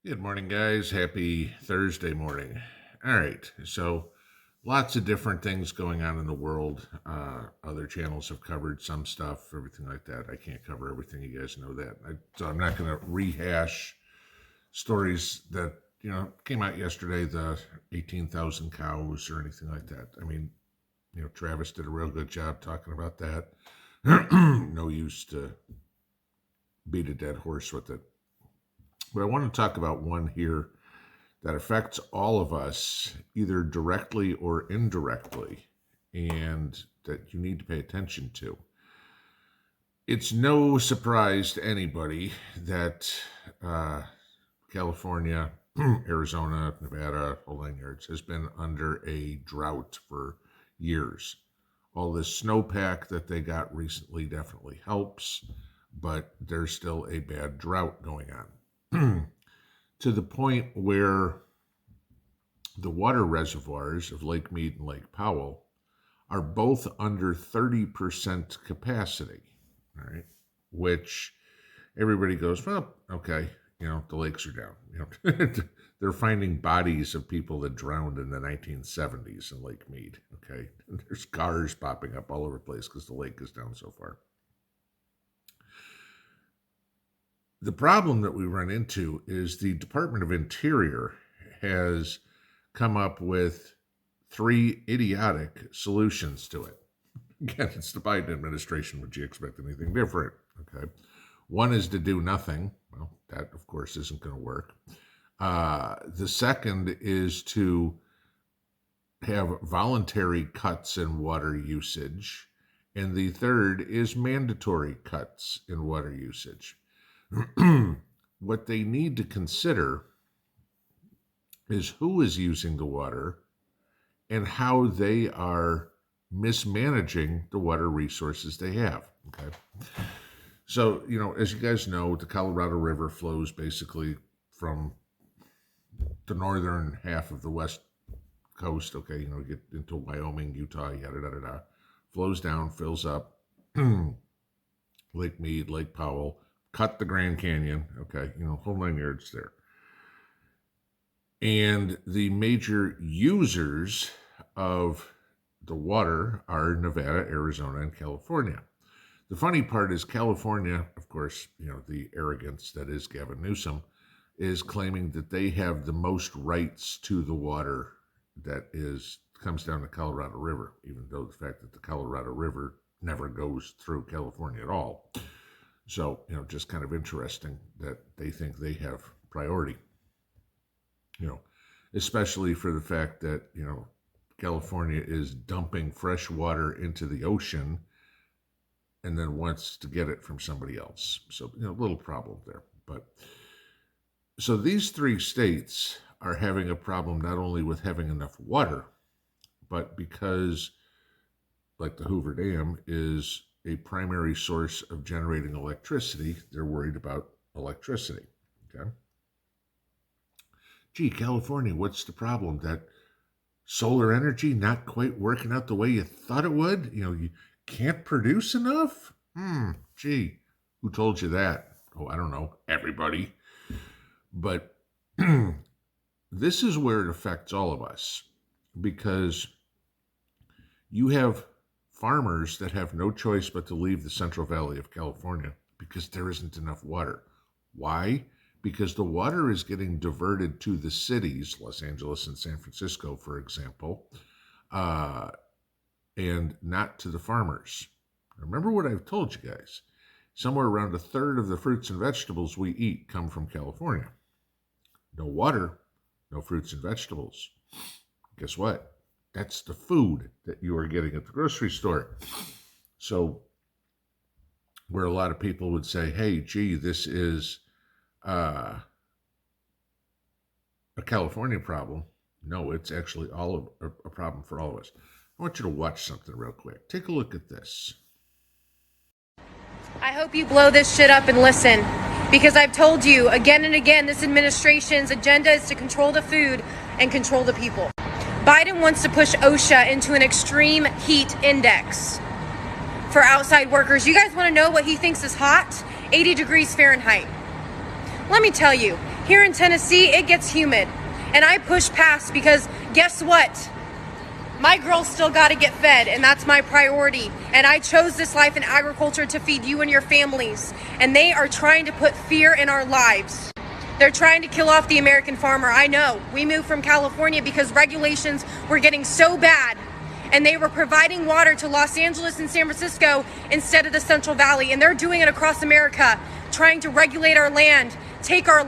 Good morning, guys. Happy Thursday morning. All right. So, lots of different things going on in the world. Other channels have covered some stuff, everything like that. I can't cover everything. You guys know that. So, I'm not going to rehash stories that, came out yesterday, the 18,000 cows or anything like that. I mean, Travis did a real good job talking about that. No use to beat a dead horse with it. But I want to talk about one here that affects all of us, either directly or indirectly, and that you need to pay attention to. It's no surprise to anybody that California, Arizona, Nevada, whole nine yards, has been under a drought for years. All this snowpack that they got recently definitely helps, but there's still a bad drought going on. To the point where the water reservoirs of Lake Mead and Lake Powell are both under 30% capacity, all right, which everybody goes, well, okay, the lakes are down. They're finding bodies of people that drowned in the 1970s in Lake Mead, okay? And there's cars popping up all over the place because the lake is down so far. The problem that we run into is the Department of Interior has come up with 3 idiotic solutions to it. Again, it's the Biden administration. Would you expect anything different? Okay. One is to do nothing. Well, that, of course, isn't going to work. The second is to have voluntary cuts in water usage. And the third is mandatory cuts in water usage. What they need to consider is who is using the water and how they are mismanaging the water resources they have. Okay. So, as you guys know, the Colorado River flows basically from the northern half of the west coast. Okay. Get into Wyoming, Utah, yada, yada, yada. Flows down, fills up Lake Mead, Lake Powell, cut the Grand Canyon, okay, whole nine yards there. And the major users of the water are Nevada, Arizona, and California. The funny part is California, of course, the arrogance that is Gavin Newsom, is claiming that they have the most rights to the water that comes down the Colorado River, even though the fact that the Colorado River never goes through California at all. So, just kind of interesting that they think they have priority, especially for the fact that, California is dumping fresh water into the ocean and then wants to get it from somebody else. So, a little problem there. But so these 3 states are having a problem not only with having enough water, but because, like the Hoover Dam is a primary source of generating electricity, they're worried about electricity. Okay. Gee, California, what's the problem? That solar energy not quite working out the way you thought it would? You can't produce enough? Gee, who told you that? Oh, I don't know. Everybody. But this is where it affects all of us, because you have farmers that have no choice but to leave the Central Valley of California because there isn't enough water. Why? Because the water is getting diverted to the cities, Los Angeles and San Francisco, for example, and not to the farmers. Remember what I've told you guys. Somewhere around 1/3 of the fruits and vegetables we eat come from California. No water, no fruits and vegetables. Guess what? That's the food that you are getting at the grocery store. So where a lot of people would say, hey, gee, this is a California problem. No, it's actually a problem for all of us. I want you to watch something real quick. Take a look at this. I hope you blow this shit up and listen, because I've told you again and again, this administration's agenda is to control the food and control the people. Biden wants to push OSHA into an extreme heat index for outside workers. You guys want to know what he thinks is hot? 80 degrees Fahrenheit. Let me tell you, Here in Tennessee, it gets humid. And I push past because guess what? My girls still got to get fed, and that's my priority. And I chose this life in agriculture to feed you and your families. And they are trying to put fear in our lives. They're trying to kill off the American farmer. I know. We moved from California because regulations were getting so bad, and they were providing water to Los Angeles and San Francisco instead of the Central Valley. And they're doing it across America, trying to regulate our land, take our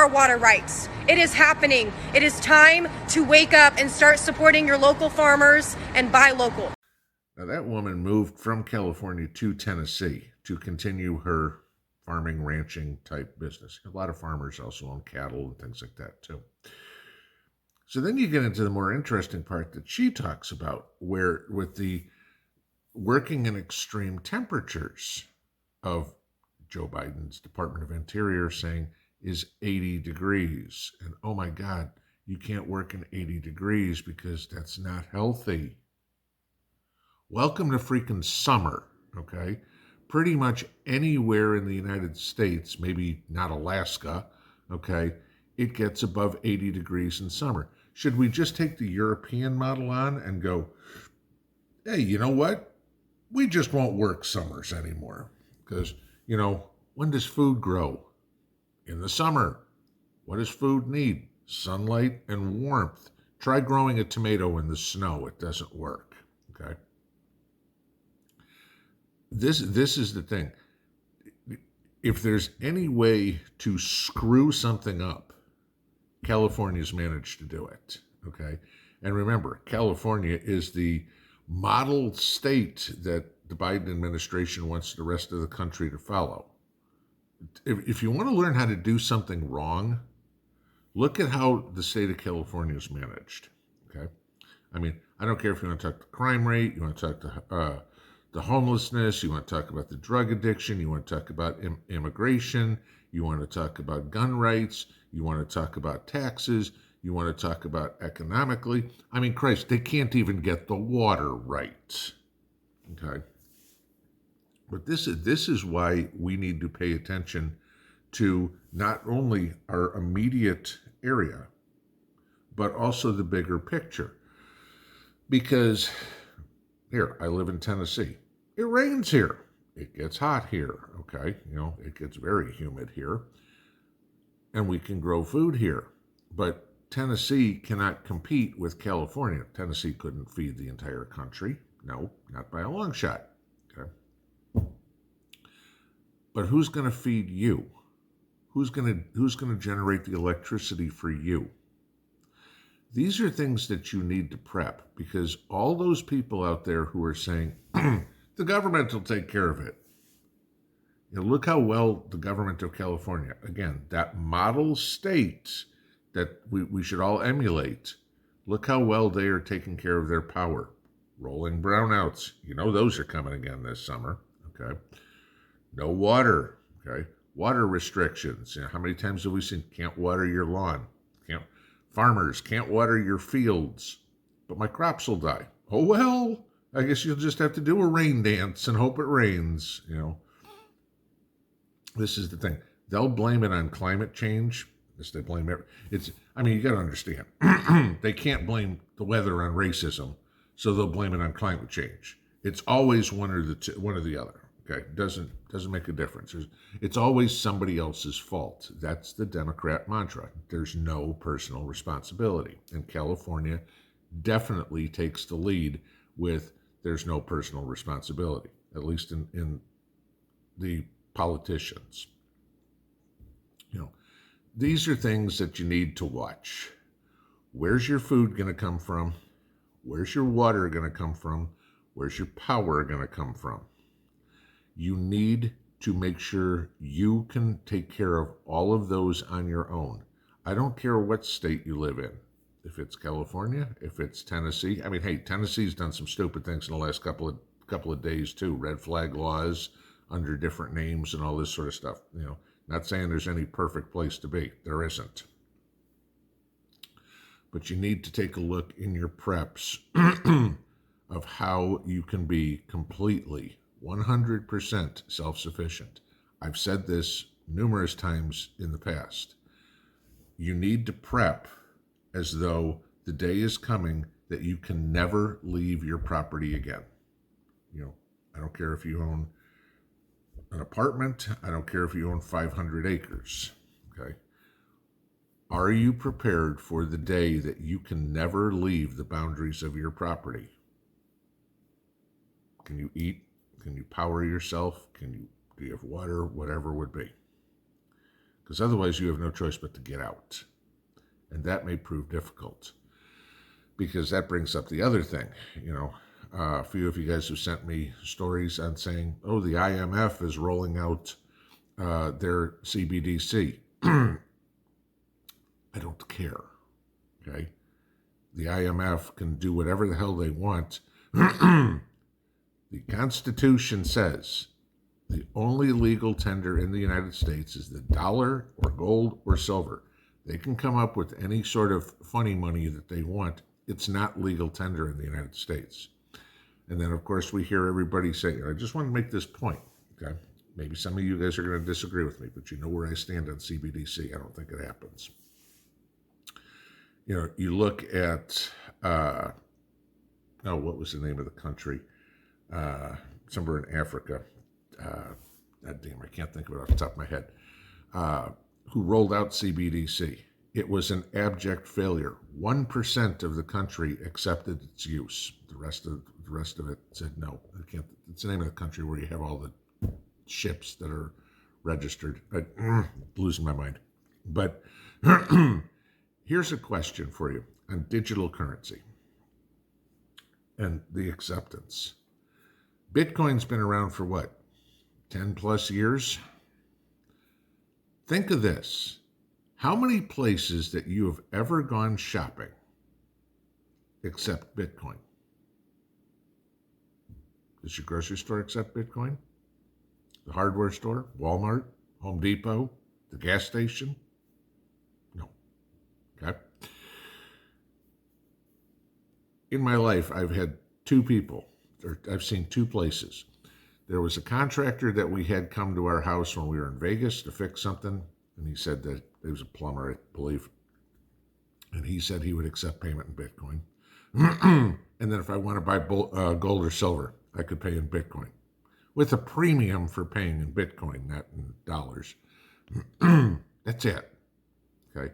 water rights. It is happening. It is time to wake up and start supporting your local farmers and buy local. Now, that woman moved from California to Tennessee to continue her farming, ranching type business. A lot of farmers also own cattle and things like that too. So then you get into the more interesting part that she talks about, where with the working in extreme temperatures of Joe Biden's Department of Interior saying is 80 degrees. And oh my God, you can't work in 80 degrees because that's not healthy. Welcome to freaking summer, okay? Pretty much anywhere in the United States, maybe not Alaska, okay, it gets above 80 degrees in summer. Should we just take the European model on and go, hey, you know what? We just won't work summers anymore. Because, when does food grow? In the summer. What does food need? Sunlight and warmth. Try growing a tomato in the snow. It doesn't work. Okay. This is the thing. If there's any way to screw something up, California's managed to do it. Okay. And remember, California is the model state that the Biden administration wants the rest of the country to follow. If you want to learn how to do something wrong, look at how the state of California is managed. Okay, I mean, I don't care if you want to talk the crime rate, you want to talk the homelessness, you want to talk about the drug addiction, you want to talk about immigration, you want to talk about gun rights, you want to talk about taxes, you want to talk about economically. I mean, Christ, they can't even get the water right. Okay. But this is why we need to pay attention to not only our immediate area, but also the bigger picture. Because here, I live in Tennessee. It rains here. It gets hot here, okay? It gets very humid here. And we can grow food here. But Tennessee cannot compete with California. Tennessee couldn't feed the entire country. No, not by a long shot. Okay. But who's going to feed you? Who's going to generate the electricity for you? These are things that you need to prep, because all those people out there who are saying the government will take care of it. Look how well the government of California, again, that model state that we should all emulate. Look how well they are taking care of their power. Rolling brownouts. Those are coming again this summer. Okay. No water, okay? Water restrictions. How many times have we seen can't water your lawn? Farmers can't water your fields, but my crops will die. Oh, well, I guess you'll just have to do a rain dance and hope it rains, This is the thing. They'll blame it on climate change. Yes, they blame it. You got to understand. They can't blame the weather on racism, so they'll blame it on climate change. It's always one or the other. Okay, doesn't make a difference. It's always somebody else's fault. That's the Democrat mantra. There's no personal responsibility. And California definitely takes the lead with there's no personal responsibility, at least in the politicians. These are things that you need to watch. Where's your food going to come from? Where's your water going to come from? Where's your power going to come from? You need to make sure you can take care of all of those on your own. I don't care what state you live in. If it's California, if it's Tennessee. Tennessee's done some stupid things in the last couple of days too. Red flag laws under different names and all this sort of stuff. Not saying there's any perfect place to be. There isn't. But you need to take a look in your preps of how you can be completely 100% self-sufficient. I've said this numerous times in the past. you need to prep as though the day is coming that you can never leave your property again. I don't care if you own an apartment. I don't care if you own 500 acres. Okay. Are you prepared for the day that you can never leave the boundaries of your property? Can you eat? Can you power yourself? Do you have water? Whatever it would be. Because otherwise you have no choice but to get out. And that may prove difficult. Because that brings up the other thing. A few of you guys have sent me stories on saying, oh, the IMF is rolling out their CBDC. I don't care. Okay? The IMF can do whatever the hell they want. The Constitution says the only legal tender in the United States is the dollar or gold or silver. They can come up with any sort of funny money that they want. It's not legal tender in the United States. And then, of course, we hear everybody saying, I just want to make this point, okay? Maybe some of you guys are going to disagree with me, but you know where I stand on CBDC. I don't think it happens. You look at, what was the name of the country? Somewhere in Africa. I can't think of it off the top of my head. Who rolled out CBDC. It was an abject failure. 1% of the country accepted its use. The rest of it said no. I can't. It's the name of the country where you have all the ships that are registered. Losing my mind. But here's a question for you on digital currency and the acceptance. Bitcoin's been around for what? 10 plus years? Think of this. How many places that you have ever gone shopping accept Bitcoin? Does your grocery store accept Bitcoin? The hardware store? Walmart? Home Depot? The gas station? No. Okay. In my life, I've had I've seen two places. There was a contractor that we had come to our house when we were in Vegas to fix something, and he said that he was a plumber, I believe, and he said he would accept payment in Bitcoin. And then if I want to buy gold or silver, I could pay in Bitcoin, with a premium for paying in Bitcoin, not in dollars. That's it. Okay.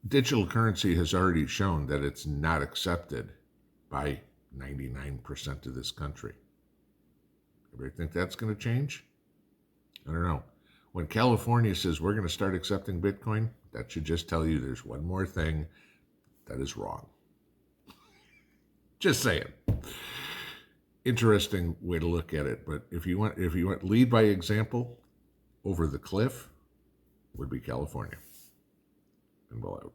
Digital currency has already shown that it's not accepted by 99% of this country. Everybody think that's going to change? I don't know. When California says we're going to start accepting Bitcoin, that should just tell you there's one more thing that is wrong. Just saying. Interesting way to look at it. But if you want lead by example, over the cliff would be California. Pinball out.